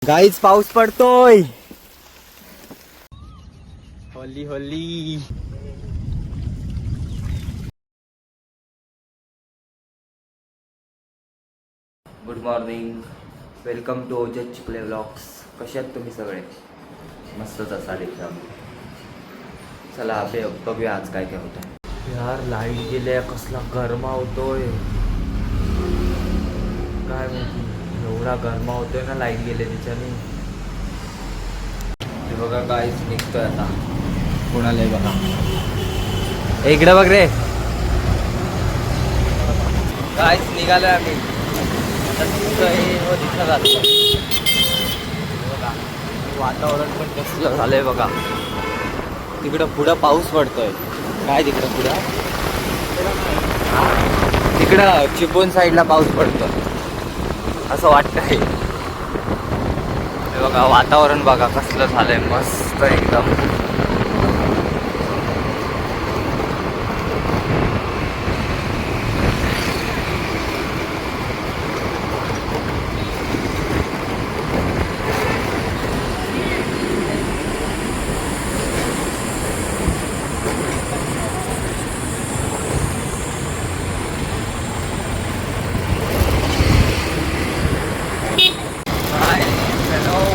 गाईच पाऊस पडतोय. होली होली. Good morning, welcome to Ojas Chikhale vlogs. कसे आहेत तुम्ही सगळे? मस्तच असाल एकदम. चला बघूया आज काय काय होतं. यार लाईट गेले, कसला गरमा होतोय काय माहिती. एवढा गरमा होतोय ना लाईट गेले त्याच्याने. हे बघा गाईच निघतोय आता. कोणाला बघा, इकडे बघ रे. गाईच निघालोय आम्ही. बघा वातावरण पण कसलं झालंय बघा. तिकडं पुढं पाऊस पडतोय. काय तिकडं पुढं, तिकडं चिपळूण साईडला पाऊस पडतोय असं वाटतंय. हे बघा वातावरण बघा कसलं झालंय, मस्त एकदम.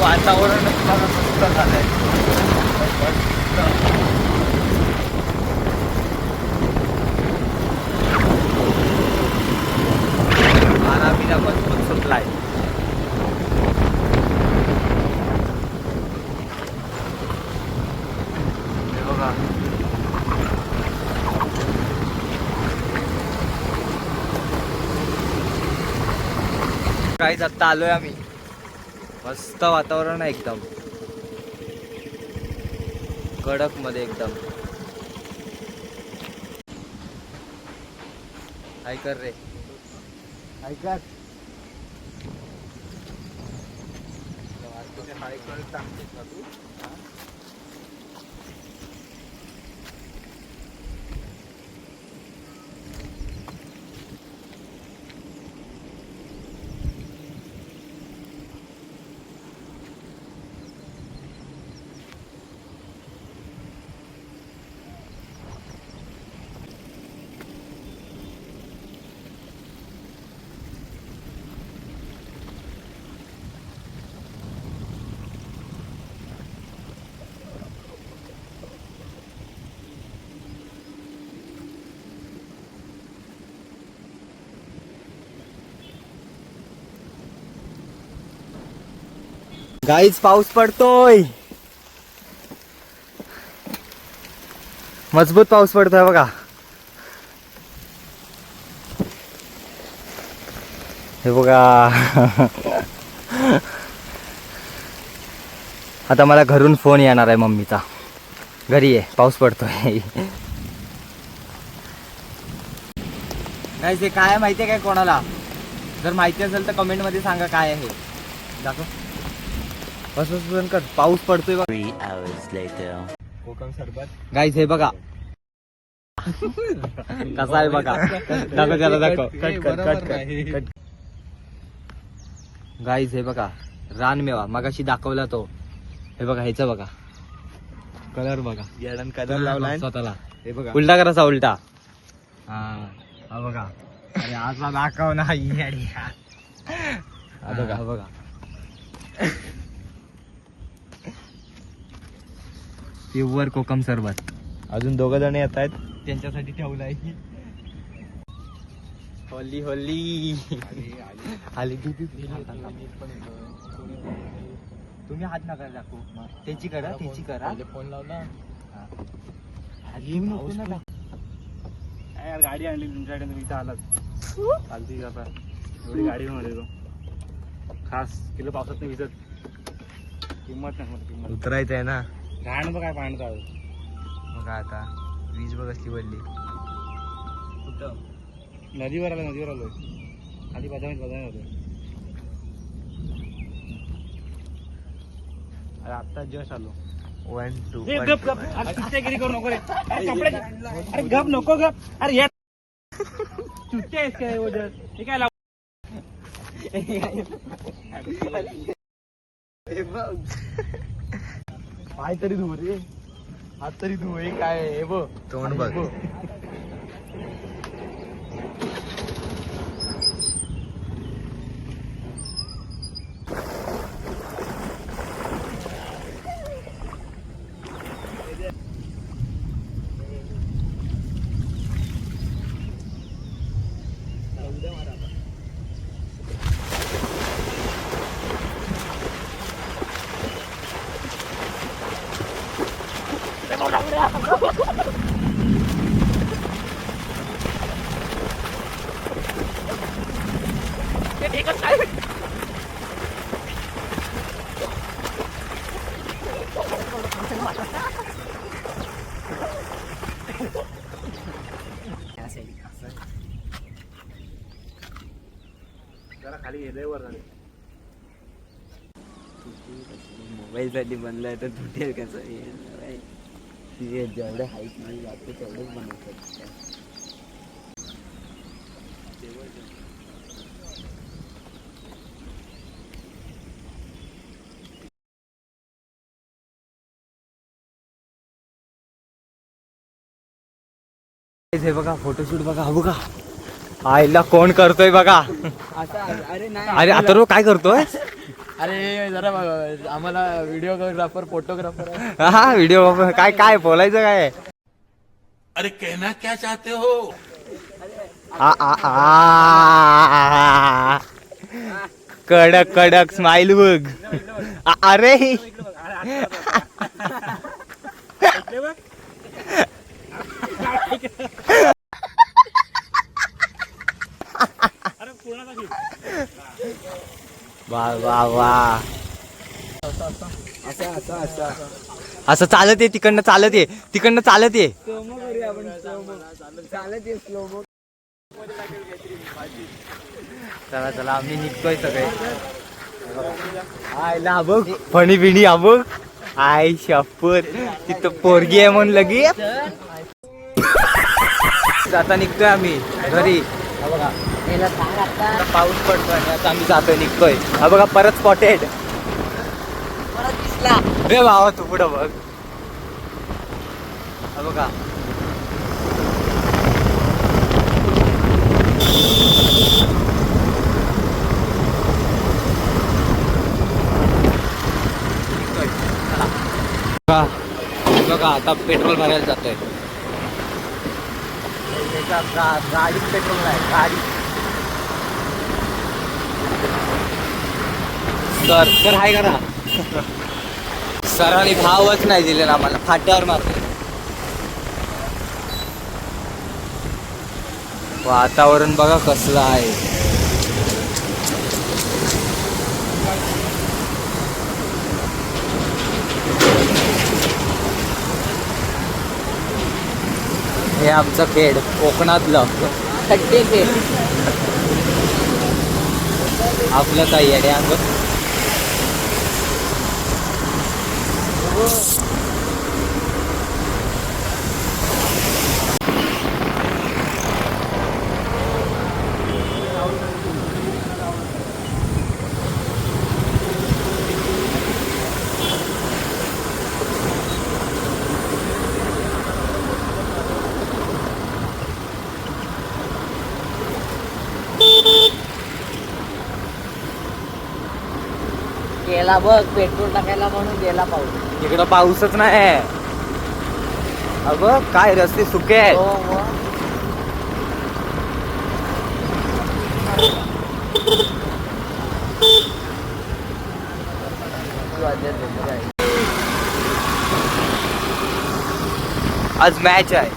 वातावरण मस्त झालंय. आरामीला मजबूत सुटलाय. हे बघा काहीच आत्ता आलोय आम्ही. मस्त वातावरण आहे एकदम कडक मध्ये एकदम. काय कर रे, ऐकत गाईच पाऊस पडतोय. मजबूत पाऊस पडतोय बघा. हे बघा आता मला घरून फोन येणार आहे मम्मीचा. घरी आहे, पाऊस पडतोय. काय काय माहितीये काय कोणाला? जर माहिती असेल तर कमेंट मध्ये सांगा काय आहे. दाखव. बस बस बंद कर. पाऊस पडतोय बघा. 3 hours later. कोकम सरबत गाईज हे बघा कसा आहे बघा. दाखव त्याला, दाखव. कट कर कट कर. गाईज हे बघा रानमेवा मगाशी दाखवला तो. हे बघा ह्याचा बघा कलर बघा. येडन कलर लावलाय स्वतःला. हे बघा उलटा करायचा, उलटा. हा बघा. अरे आजला दाखव ना. बघा बघा प्युअर कोकम सरबत. अजून 2 जण येत आहेत, त्यांच्यासाठी ठेवलाय. होली होली आली. तुम्ही हात नका दाखवू. त्याची करा, त्याची करा. फोन लावला. यार गाडी आणली तुमच्याकडे, तुम्ही इथं आलात. चालती आता एवढी गाडी मध्ये तो खास किलो पावसात नाही भिजत. किंमत नाही उतरायचं आहे ना. घाण बघ काय पाणी चालू. मग आता वीज बघ असली पडली. कुठं? नदीवर आलोय, नदीवर आलोय. खाली बदामीत होतो. अरे आत्ता जस्ट आलो. 1 2 गप गप. अरे चुट्टेगिरी करू नको रे. अरे गप नको गप. अरे या चुट्टे आहेस काय ओजस? हे काय पाय तरी धुव रे, हात तरी धुव. हे काय हे बघ तोंड बघ. जरा खाली गेले वर झाले. मोबाईल साठी बनलाय तर तुटेल कसं. जेवढे हाईट नाही जाते तेवढेच बनवतात. हे बघा फोटोशूट बघा. हा बघा आईला कोण करतोय बघा. अरे नाही, अरे आता काय करतोय. अरे जरा आम्हाला व्हिडिओग्राफर फोटोग्राफर. हा व्हिडिओ काय काय बोलायचं काय. अरे कहना क्या चाहते हो. कडक कडक स्माइल बघ. अरे वा वा वा. असं चालत ये तिकडनं चालत ये तिकडनं चालत ये. चला चला आम्ही निघतोय सगळे. आयला बघ फणी बिणी हा बघ. आय शपथ तिथं पोरगी आहे म्हणून लगेच आता निघतोय आम्ही घरी. हा बघा पाऊस पडतोय आणि आता आम्ही जातोय निघतोय. हा बघा परत स्पॉटेड. रे भावा तू पुढं बघ. हा बघा बघा आता पेट्रोल भरायला जातोय. गाडीत पेट्रोल नाही गाडी. सर हाय करा. सरांनी भावच नाही दिलेला आम्हाला. फाट्यावर मारले. वातावरण बघा कसलं आहे. हे आमचं खेड कोकणातलं खेड. आपलं काही येडे अंग. गेला बघ पेट्रोल टाकायला म्हणून गेला पाऊस. इकडं पाऊसच नाही. अगं काय रस्ते सुके आहेत. आज मॅच आहे.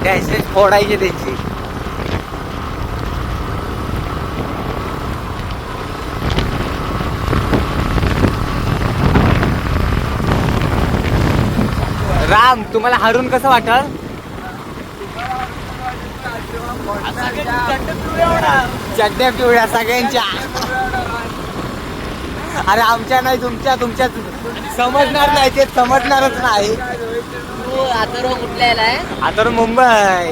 डॅशेस फोडायचे त्यांची. राम तुम्हाला हरून कसं वाटल. चड्ड्या पिवळ्या सगळ्यांच्या. अरे आमच्या नाही तुमच्या समजणार नाही. ते समजणारच नाही. आता कुठल्या आता मुंबई.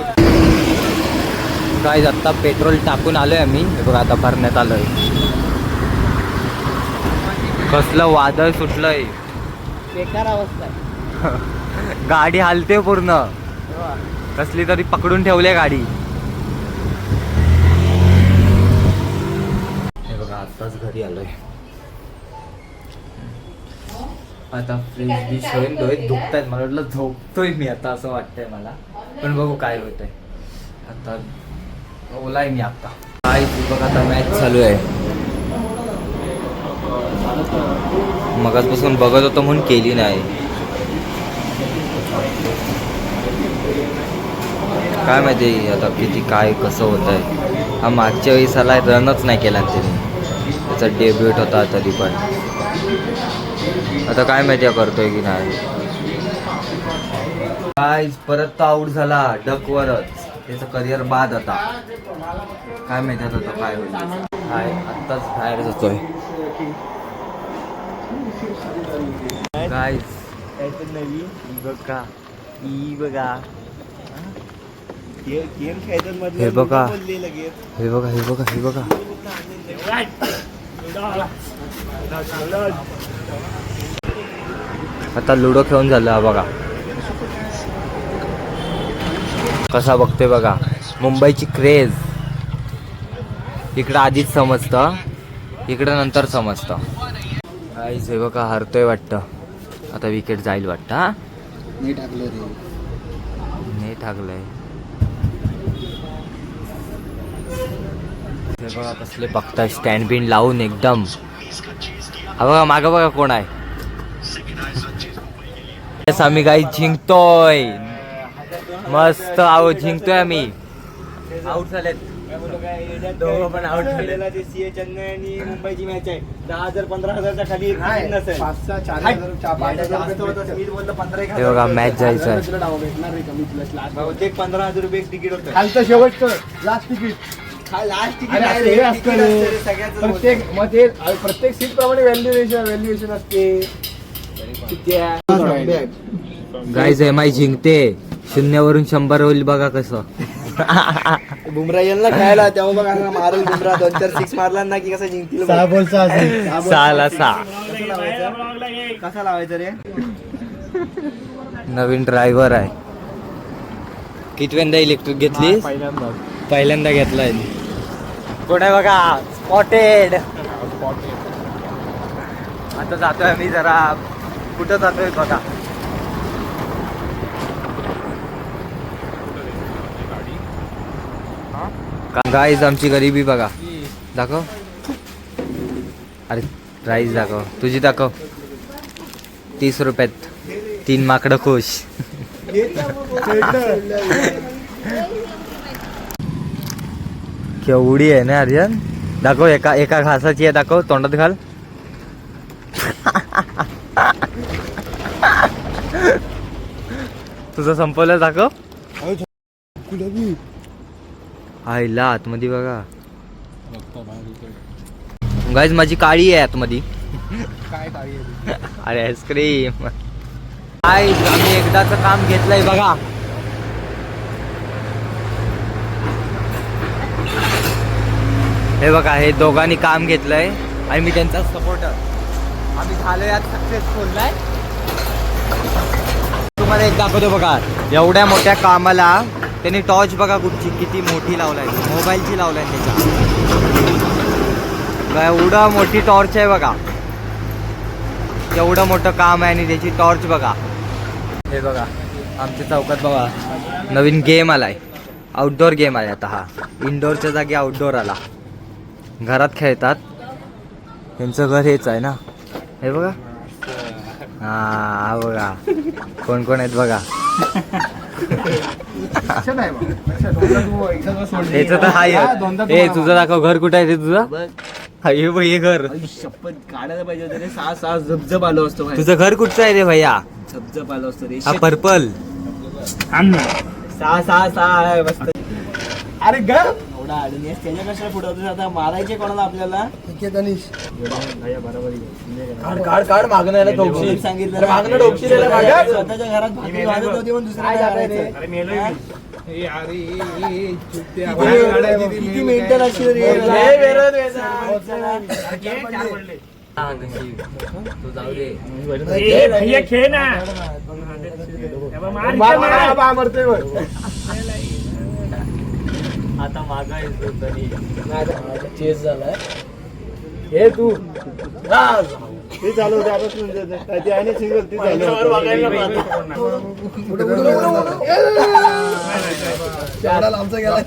काय आता पेट्रोल टाकून आलोय आम्ही. बघा आता भरण्यात आलोय. कसलं वादळ सुटलंय. बेकार अवस्था आहे. गाडी हालते पूर्ण. कसली तरी पकडून ठेवली गाडी. हे बघा आताच घरी आलोय. आता फ्रेश डिश होईल. डोळे दुखतायत. मला वाटलं झोपतोय मी आता असं वाटतंय मला. पण बघू काय होतंय. आता ओलाय मी आता. काय बघ आता मॅच चालू आहे. मगाचपासून बघत होतो म्हणून केली नाही. काय माहिती आता किती काय कसं होत आहे. हा मागच्या वेळेस आला रनच नाही केला त्याने. त्याचा डेब्यूट होता तरी पण. आता काय माहिती करतोय की नाही. काय परत तो आऊट झाला डकवरच. त्याचं करिअर बाद आता. काय माहिती आता तो काय होईल. काय आत्ताच बाहेर जातोय. काय बघा ही बघा. हे बघा हे बघा हे बघा हे बघा. आता लुडो खेळून झालं. हा बघा कसा बघते बघा. मुंबईची क्रेज. इकडं आधीच समजतं. इकडं नंतर समजतं. काहीच हे बघा हरतोय वाटतं. आता विकेट जाईल वाटतं. हा नीट टाकलं रे. नीट टाकलंय. हे बघा कसले बघताय स्टँड बिन लावून एकदम. हा बघा मागं बघा कोण आहे. आम्ही काही जिंकतोय. मस्त आहो जिंकतोय आम्ही. आउट झालेत दोघं पण आउट झालेला. ते सीए चेन्नई आणि मुंबईची मॅच आहे. 10,000 15,000च्या खाली नसेल. हे बघा मॅच जायचं आहे. बहुतेक 15,000 रुपये तिकीट होतं. खालचं शेवटचं लास्ट तिकीट. प्रत्येक सीट प्रमाणे व्हॅल्युएशन असते. गाईज एमआय जिंकते. 0 वरून 100 होईल बघा कसं. बुमरा येईल ना खेळायला तेव्हा बघा मारेल बुमरा. 2-4 6 मारला ना की कसं जिंकतील. 6 कसा लावायचं रे. नवीन ड्रायव्हर आहे. कितव्यांदा इलेक्ट्रिक घेतली. पहिल्यांदा घेतलाय. कोण आहे बघा स्पॉटेड. आता जातोय आम्ही जरा. कुठं जातोय बघा. गाईज आमची गरिबी बघा. दाखव. अरे प्राईस दाखव. तुझी दाखव. 30 रुपयात 3 माकडं खुश. केवढी आहे ना आर्यन. दाखव. एका घासाची आहे. दाखव तोंडात घाल. तुझं संपवलं दाखव. आईला आतमध्ये बघा. गाईज माझी काळी आहे आतमध्ये. अरे आईस्क्रीम. गाईज आम्ही एकदाच काम घेतलंय बघा. हे बघा हे दोघांनी काम घेतलंय आणि मी त्यांचा सपोर्टर. आम्ही झालोय आज सक्सेसफुल. नाही तुम्हाला एक दाखवतो बघा. एवढ्या मोठ्या कामाला त्यांनी टॉर्च बघा कुठची किती मोठी लावलाय. मोबाईलची लावलाय त्याच्या. एवढं मोठी टॉर्च आहे बघा. एवढं मोठं काम आहे आणि त्याची टॉर्च बघा. हे बघा आमच्या चौकात बघा नवीन गेम आलाय. आउटडोर गेम आहे आता. हा इनडोअरच्या जागी आउटडोर आला. घरात खेळतात. त्यांचं घर हेच आहे ना. हे बघा. हा बघा कोण कोण आहेत बघा. त्याचं तर हाय. हे तुझं दाखव. घर कुठं आहे ते तुझं. हे बघ हे घर. शपथ काढायला पाहिजे होतं रे. 6 झपझप आलो असतो. तुझं घर कुठचं आहे रे भैया. झपझप आलो असतो रे. हा पर्पल. 6 मस्त. अरे ग एवढा आडून त्याच्या कशा फुटवतो. आता मारायचे कोणाला आपल्याला. काढ मागणं याला ठोकशी सांगितलं. मागणं ठोकशी स्वतःच्या घरात भाकरी वाजत होती म्हणून दुसऱ्या किती मेंटल असेल रे. हा, नशीब. तू जाऊ दे. खेळ ना आता मागा येतो तरी. चेस झालाय हे तू ते चालू होते आता ते आहे ना सिंगल ती आमचा गेला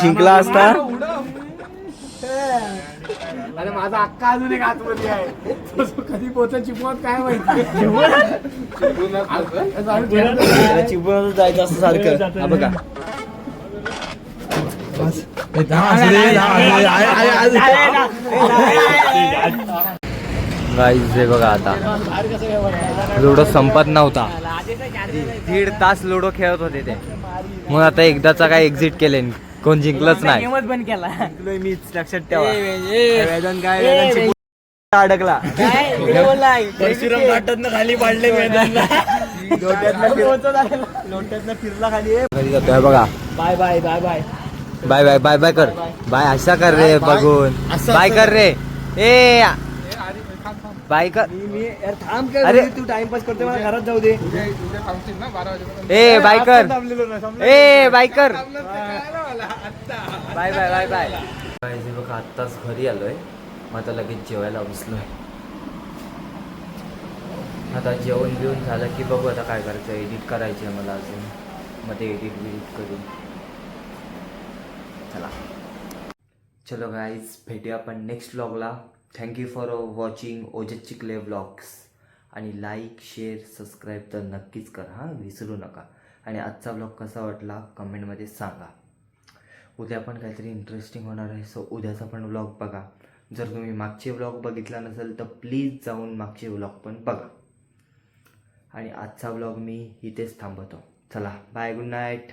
जिंकला असता. अरे माझा अक्का अजून एक आतमध्ये आहे तो कधी पोहोचा चिपवत काय माहिती चिपळूण जायचं असं सारखं. हा बघा गाईज हे बघा आता लुडो संपत नव्हता. 1.5 तास लुडो खेळत होते ते. मग आता एकदाचा काय एक्झिट केले, कोण जिंकलंच नाही. बंद केला मीच लक्षात ठेवा. वेदन काय अडकला परशुराम घाटातनं खाली पाडले मैदानला लोट्यातनं फिरला खाली. कधी जातोय बघा. Bye bye bye bye bye bye bye bye कर. बाय असा कर रे बघून. बाय कर रे. ए बाय कर. यार थांब कर अरे तू टाइमपास करते मला घरात जाऊ दे. ए बाय कर. ए बाय कर. Bye bye bye bye. बघा आत्ताच घरी आलोय. मग आता लगेच जेवायला बसलोय. आता जेवण बिवून झालं की बघू आता काय करायचं. एडिट करायची आहे मला अजून. मग ते एडिट करू. चला चलो गाईज भेटूया आपण नेक्स्ट व्लॉगला. Thank you for watching Ojas Chikhale vlogs. आणि लाईक शेअर सबस्क्राईब तर नक्कीच करा हां, विसरू नका. आणि आजचा व्लॉग कसा वाटला कमेंटमध्ये सांगा. उद्या पण काहीतरी इंटरेस्टिंग होणार आहे. सो उद्याचा पण व्लॉग बघा. जर तुम्ही मागचे व्लॉग बघितला नसेल तर प्लीज जाऊन मागचे व्लॉग पण बघा. आणि आजचा व्लॉग मी इथेच थांबवतो. चला बाय, गुड नाईट.